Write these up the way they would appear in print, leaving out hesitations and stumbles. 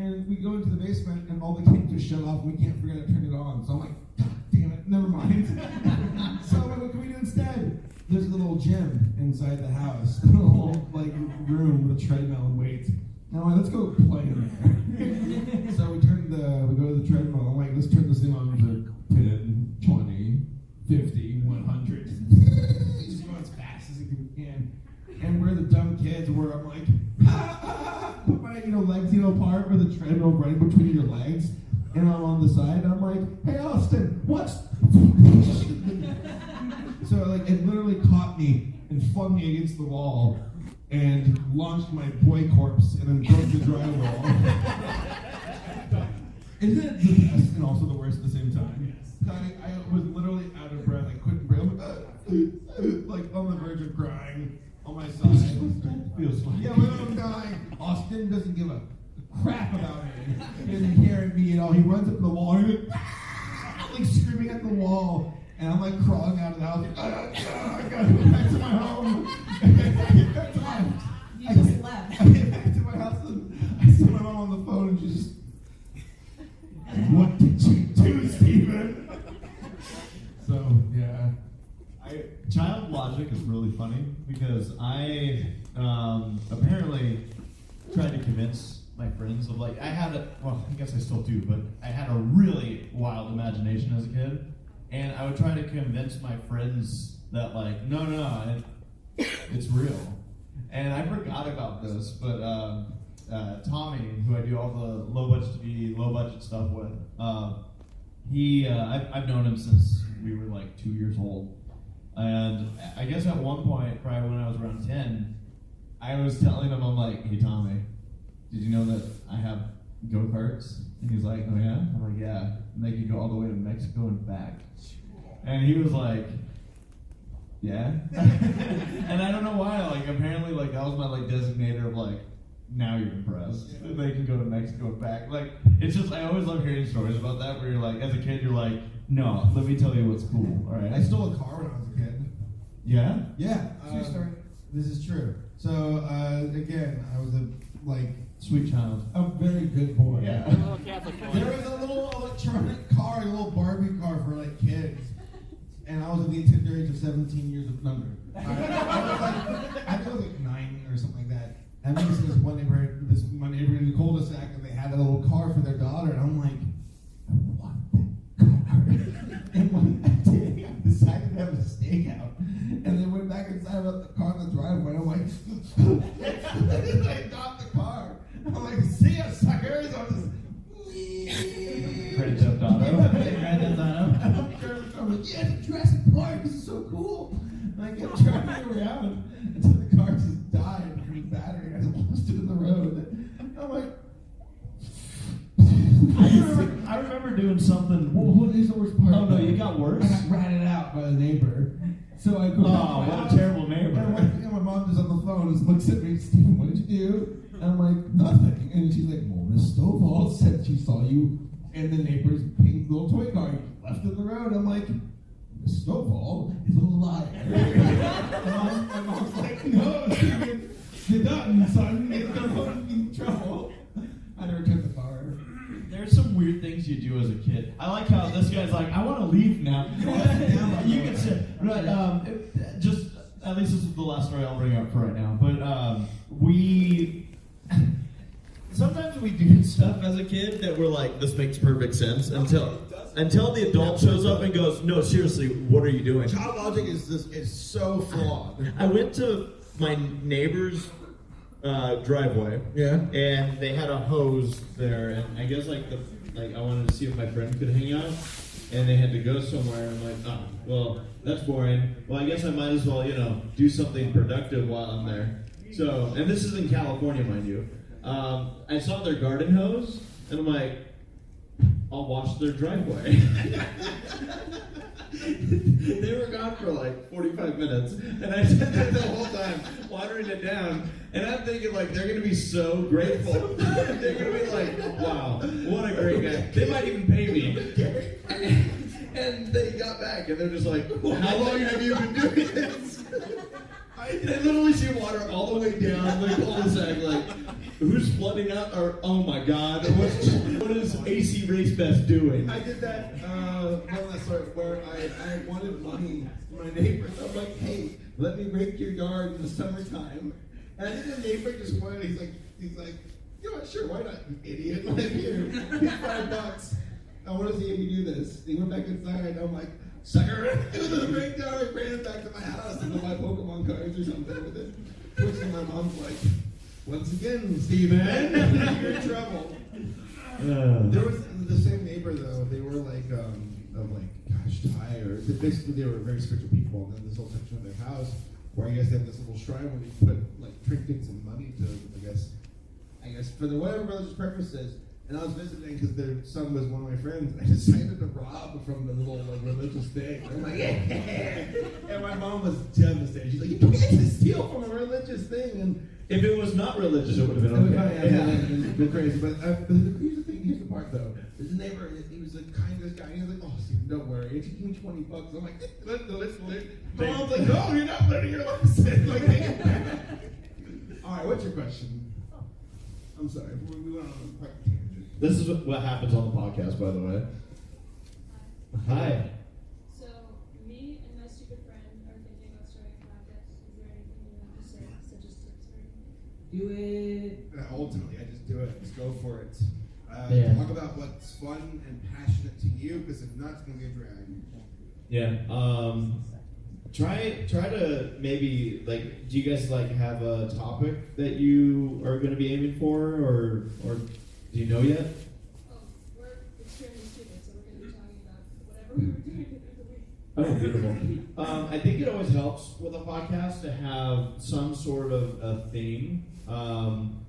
And we go into the basement, and all the kids are shut off, and we can't figure out how to turn it on. So I'm like, God damn it, never mind. So I'm like, what can we do instead? There's a little gym inside the house, a little like room with a treadmill and weights. And I'm like, let's go play in there. So we go to the treadmill. I'm like, let's turn this thing on to 10, 20, 50, 100. Just go as fast as you can. And we're the dumb kids where I'm like, put my legs apart with a treadmill running between your legs. And I'm on the side, and I'm like, hey Austin, what's... So it literally caught me and flung me against the wall and launched my boy corpse and then broke the drywall. Isn't it the best and also the worst at the same time? I was literally out of breath. I couldn't breathe. Like on the verge of crying on my side. Feels fine. Yeah, I'm dying. Austin doesn't give a crap about me. He doesn't care at me at all. He runs up the wall and like screaming at the wall. And I'm like crawling out of the house. I gotta go back to my home. You just left. I get back to my house and I see my mom on the phone and she's just, what did you do, Steven? So, yeah. Child logic is really funny because I apparently tried to convince my friends of I guess I still do, but I had a really wild imagination as a kid. And I would try to convince my friends that no, it's real. And I forgot about this, but Tommy, who I do all the low budget TV, low budget stuff with, I've known him since we were 2 years old. And I guess at one point, probably when I was around 10, I was telling him, I'm like, hey Tommy, did you know that I have go-karts? And he's like, oh yeah? I'm like, yeah. And they could go all the way to Mexico and back. And he was like, yeah? And I don't know why, apparently, that was my, designator of, now you're impressed. Yeah. They can go to Mexico and back. It's just, I always love hearing stories about that, where you're as a kid, you're no, let me tell you what's cool, all right? I stole a car when I was a kid. Yeah? Yeah. True story. This is true. So, again, I was a, sweet child. A very good boy. Yeah. A little Catholic boy. There was a little electronic car, a little Barbie car for kids. And I was at the tender age of 17 years of younger. I was 9 or something like that. And I went to my neighborhood in the cul-de-sac, and they had a little car for their daughter, and I'm like, I want that car. And one day, I decided to have a stakeout. And they went back inside about the car in the driveway, and I'm like, I got the car. I'm like, see ya, suckers. I was Grand Theft Auto. I'm like, yeah, it's Jurassic Park. This is so cool. And I kept driving around until the car just died from the battery. I just stood in the road. I'm like, I remember doing something. what is the worst part? Oh no, you got worse? I got ratted out by the neighbor. So I go oh, what a terrible neighbor. And my mom just on the phone just looks at me, Steven, what did you do? And I'm like, nothing. And she's like, well, Miss Stovall said she saw you in the neighbor's pink little toy car you left in the road. I'm like, Miss Stovall is a liar. And my mom's like, no, Steven, you're done, son. It's gonna put me in trouble. I never took the car. There's some weird things you do as a kid. I like how this guy's like, I want to leave now. You can sit. Right, just, at least this is the last story I'll bring up for right now. But sometimes we do stuff as a kid that we're like, this makes perfect sense until the adult shows up and goes, no, seriously, what are you doing? Child logic is so flawed. I went to my neighbor's driveway. Yeah. And they had a hose there, and I guess I wanted to see if my friend could hang out, and they had to go somewhere. And I'm like, oh, well, that's boring. Well, I guess I might as well, do something productive while I'm there. So, and this is in California, mind you. I saw their garden hose, and I'm like, I'll wash their driveway. They were gone for 45 minutes, and I sat there the whole time watering it down, and I'm thinking they're going to be so grateful. They're going to be like, wow, what a great guy. They might even pay me. And they got back, and they're just like, how long have you been doing this? I literally see water all the way down the cul-de-sac, Who's flooding out? Or oh my God, what is AC Race Best doing? I did that one last story where I wanted money from my neighbors. I'm like, hey, let me rake your yard in the summertime. And I think the neighbor just wanted. He's like, you know what? Sure, why not, you idiot? Like, here, here's $5. I want to see if you do this. He went back inside. I'm like, sucker, it was a rake yard. I ran it back to my house and buy Pokemon cards or something with it. Which my mom's like, once again, Steven, you're in trouble. There was the same neighbor though. They were like, gosh, tired. Basically, they were very spiritual people, and then this whole section of their house where I guess they have this little shrine where they put like trinkets and money to, I guess for the whatever religious purposes. And I was visiting because their son was one of my friends, and I decided to rob from the little like religious thing. I'm like, yeah. And my mom was devastated. She's like, you can't just steal from a religious thing. And if it was not religious, it would have been okay. It would have been crazy. But here's the thing. Here's the part though. There's a neighbor. He was the kindest guy. He was like, oh, Steve, don't worry. It's give me $20. I'm like, let's live. My mom's like, no, you're not learning your lesson. Like, all right, what's your question? I'm sorry. We went on a quite tangent. This is what happens on the podcast, by the way. Hi. So, me and my stupid friend are thinking about starting a podcast. Is there anything you want to say, such as tips or anything? Do it. Ultimately, I just do it. Just go for it. Yeah. Talk about what's fun and passionate to you, because if not, it's going to be a drag. Yeah. Try to maybe, like, do you guys like have a topic that you are going to be aiming for, or do you know yet? Oh, we're extremely stupid, so we're going to be talking about whatever we were doing through the week. Oh, beautiful. I think it always helps with a podcast to have some sort of a theme,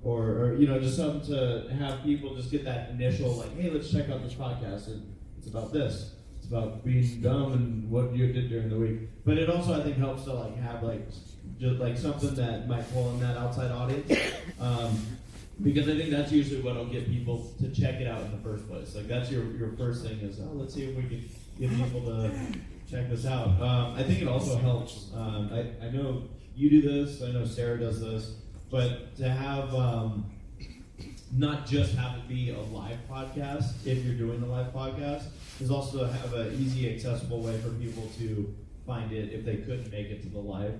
or just something to have people just get that initial, like, hey, let's check out this podcast. It's about this. It's about being dumb and what you did during the week. But it also, I think, helps to like have just something that might pull in that outside audience. Because I think that's usually what'll get people to check it out in the first place. Like that's your first thing is, let's see if we can get people to check this out. I think it also helps. I know you do this. I know Sarah does this. But to have not just have it be a live podcast, if you're doing a live podcast, is also to have an easy, accessible way for people to find it if they couldn't make it to the live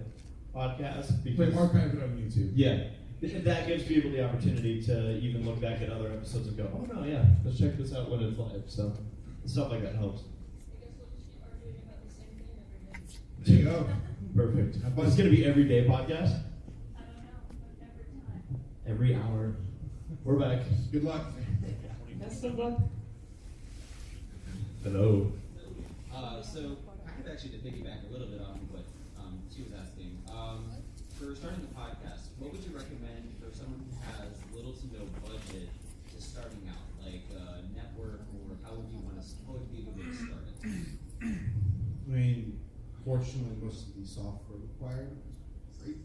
podcast. Because archive it on YouTube. Yeah. That gives people the opportunity to even look back at other episodes and go, oh no, yeah, let's check this out when it's live. So stuff like that helps. I guess we'll just keep arguing about the same thing every day. There you go. Perfect. It's going to be everyday podcast? I don't know, but every time. Every hour. We're back. Good luck. That's the luck. Hello. So I could actually to piggyback a little bit off of what she was asking. For starting the podcast, what would you recommend for someone who has little to no budget to starting out, like network, or how would you be able to get started? I mean, fortunately, most of the software required is free.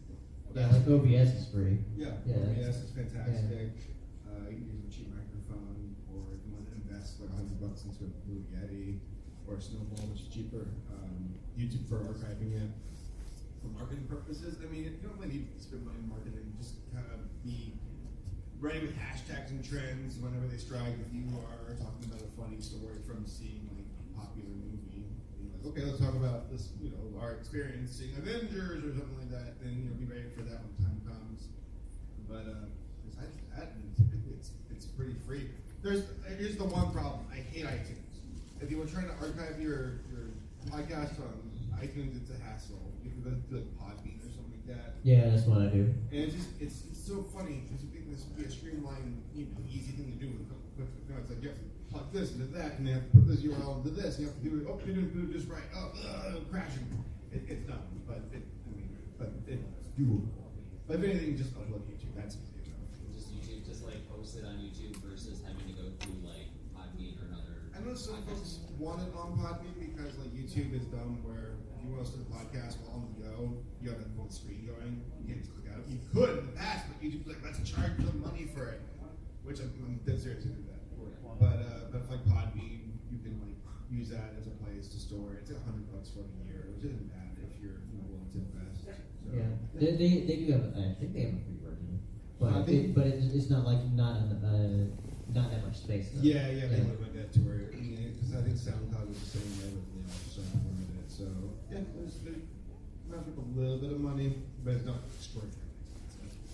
Yeah, like OBS is free. Yeah, Yeah. OBS is fantastic. You can use a cheap microphone, or if you want to invest like $100 into a Blue Yeti or a Snowball, which is cheaper. YouTube for archiving it. For marketing purposes, I mean, you don't really need to spend money on marketing. Just kind of be ready with hashtags and trends whenever they strike. If you are talking about a funny story from seeing like a popular movie, and you're like, okay, let's talk about this, our experience seeing Avengers or something like that, then be ready for that when the time comes. But besides that, it's pretty free. Here's the one problem. I hate iTunes. If you were trying to archive your podcast on iTunes, it's a hassle. You can go to like Podbean or something like that. Yeah, that's what I do. And it's so funny because you think this would be a streamlined, easy thing to do. It's like you have to plug this into that, and you have to put this URL into this. You have to do it. Oh, you didn't do it just right. Oh, crashing. It's dumb, but it's doable. But if anything, just upload YouTube. That's easy enough. Just YouTube, just like post it on YouTube versus having to go through like Podbean or another. I know some folks want it on Podbean because like YouTube is dumb where if you want to start a podcast while on the go, you have that full screen going. You can't just click out. You could in the past, but YouTube's like, let's charge some money for it, which I'm dead serious to do that. But like Podbean, you can like use that as a place to store it. It's $100 for a year, which isn't bad if you're willing to invest. So, Yeah, they do have. I think they have a free version. But it's not like not that much space. Though. Yeah, they limit that to where, because I think SoundCloud is the same way, but they also limit it. So yeah, they might make a little bit of money, but it's not extraordinary.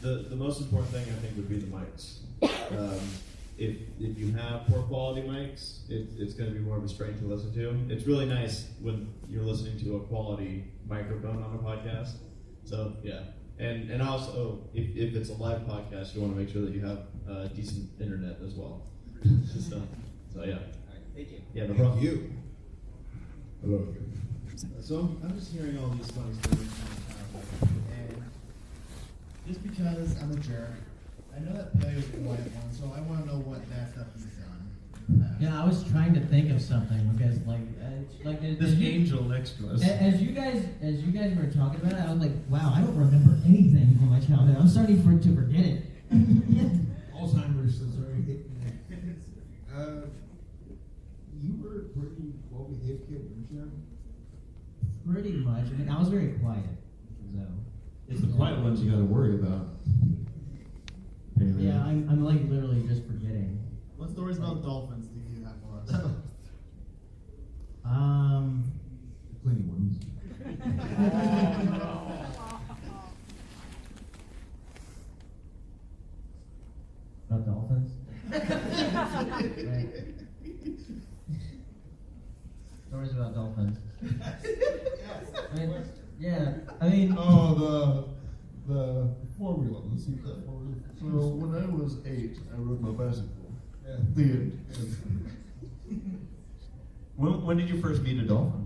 The most important thing I think would be the mics. If you have poor quality mics, it's going to be more of a strain to listen to. It's really nice when you're listening to a quality microphone on a podcast. So yeah, and also if it's a live podcast, you want to make sure that you have decent internet as well. So yeah. All right, thank you. Yeah, no Thank problem. you. Hello. So I'm just hearing all these funny stories from and just because I'm a jerk, I know that Pelly was the quiet one, so I want to know what bad stuff he's done. in the past. Yeah, I was trying to think of something because, This angel next to us. as you guys were talking about it, I was like, wow, I don't remember anything from my childhood. I'm starting to forget it. Alzheimer's is very hitting me. You were a pretty well behaved kid, weren't you? Pretty much. I mean, I was very quiet. So. It's the quiet ones you got to worry about. Yeah, I'm like literally just forgetting. What stories about dolphins do you have for us? Plenty ones. About dolphins? Right. Stories about dolphins. I mean, Oh, the four-wheeler. Let's see that four-wheeler. So when I was 8, I rode my bicycle. Yeah. The end. When did you first meet a dolphin?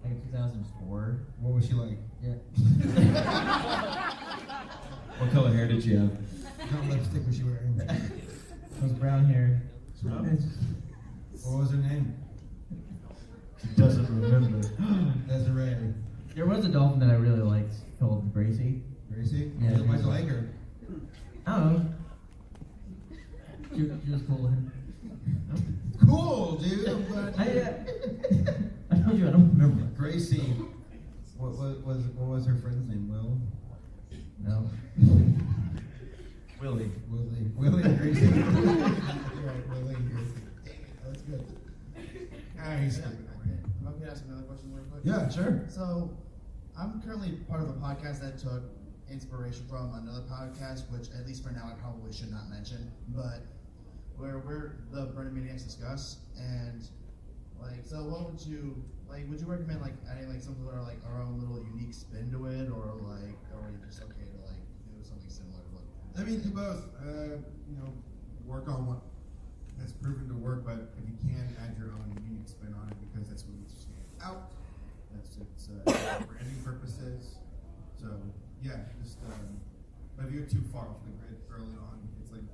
like 2004. What was she like? Yeah. What color hair did she have? What lipstick was she wearing? It was brown hair. What was her name? She doesn't remember. Desiree. There was a dolphin that I really liked called Gracie. Gracie? Yeah. Why'd you like her? I don't know. She was cool looking. Cool, dude. I'm glad you I told you I don't remember. Gracie. What was her friend's name? Will? No. Willie. Willie and Gracie. You're right, Willie and Gracie. Dang it, that's good. He's stupid. If I could ask another question real quick? Yeah, sure. So, I'm currently part of a podcast that took inspiration from another podcast, which at least for now I probably should not mention, but where we're the Burning Maniacs discuss, and so what would you would you recommend adding some sort of our own little unique spin to it, or are you just okay to do something similar to what? I mean, do both. Work on what has proven to work, but if you can, add your own unique spin on it because that's what makes you stand out. That's it's branding purposes. So yeah, just but if you're too far off the grid early on, it's like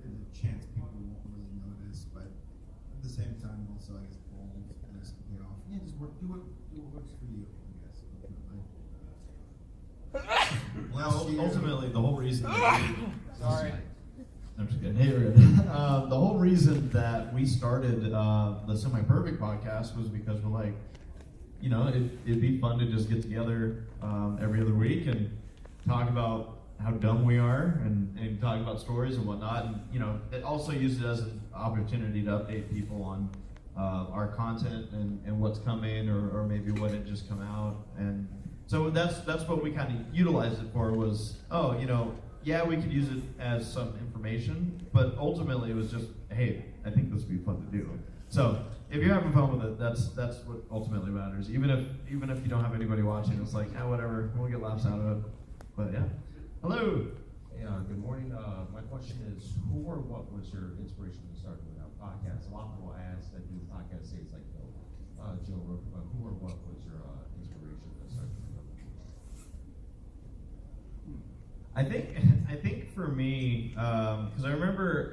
there's a chance people won't really notice. But at the same time, also I guess bold and this can pay off. Yeah, just do what works for you. I guess. Ultimately, the whole reason. Sorry. I'm just kidding. Hey, Red. The whole reason that we started the Semi Perfect podcast was because we're like, it'd be fun to just get together every other week and talk about how dumb we are and talk about stories and whatnot. And, it also used it as an opportunity to update people on our content and what's coming or maybe what had just come out. And so that's what we kind of utilized it for was, yeah, we could use it as some information, but ultimately it was just, hey, I think this would be fun to do. So if you're having fun with it, that's what ultimately matters. Even if you don't have anybody watching, it's like, whatever, we'll get laughs out of it. But yeah. Hello. Hey, good morning. My question is, who or what was your inspiration to start doing a podcast? A lot of people ask that do podcasts, say it's like Joe Rogan, but who or what was your inspiration to start doing I think for me, because I remember,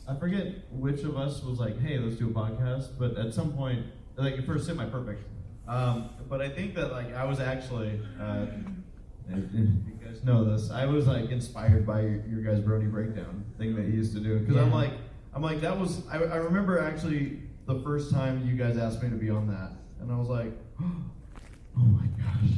I forget which of us was like, hey, let's do a podcast, but at some point, first Semi Perfect. But I think that I was actually, if you guys know this, I was inspired by your guys' Brony Breakdown thing that you used to do. Because Yeah. I'm like, that was, I remember actually the first time you guys asked me to be on that. And I was like, oh my gosh.